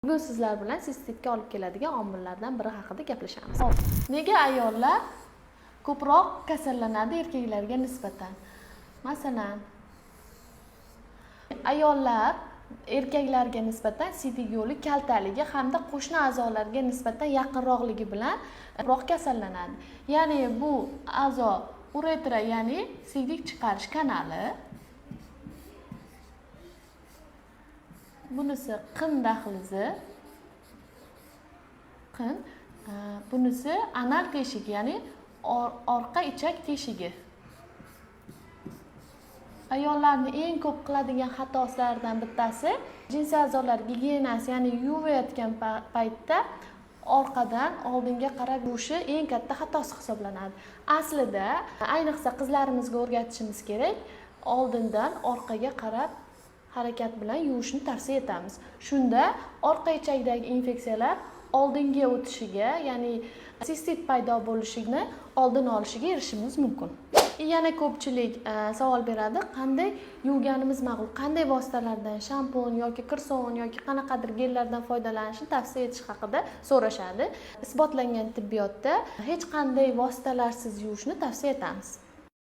Bugun sizlar bilan sistitga olib keladigan omillardan biri haqida gaplashamiz. Nega ayollar ko'proq kasallanadi erkaklarga nisbatan? Masalan, ayollar erkaklarga nisbatan siydik yo'li kaltaligi hamda qo'shni a'zolarga nisbatan yaqinroqligi bilan ko'proq kasallanadi. Ya'ni bu a'zo uretra, ya'ni siydik chiqarish kanali. Bunisi qin dahlizi, qin. Bunisi anal teshigi, ya'ni orqa ichak teshigi. Ayollarning eng ko'p qiladigan xatosilaridan bittasi jinsiy a'zolar gigiyenasi, ya'ni yuvayotgan paytda orqadan oldinga qarab yuvishi eng katta xatosi hisoblanadi. Aslida, ayniqsa qizlarimizga o'rgatishimiz kerak, oldindan orqaga qarab harakat bilan yuvishni tavsiya etamiz. Shunda orqa ichakdagi infeksiyalar oldinga o'tishiga, ya'ni sistit paydo bo'lishini oldini olishiga erishishimiz mumkin. Yana ko'pchilik savol beradi, qanday yuvganimiz ma'qul, qanday vositalardan, shampun yoki kir sovun yoki qanaqadir gellardan foydalanishni tavsiya etish haqida so'rashadi. Isbotlangan tibbiyotda hech qanday vositalarsiz yuvishni tavsiya etamiz.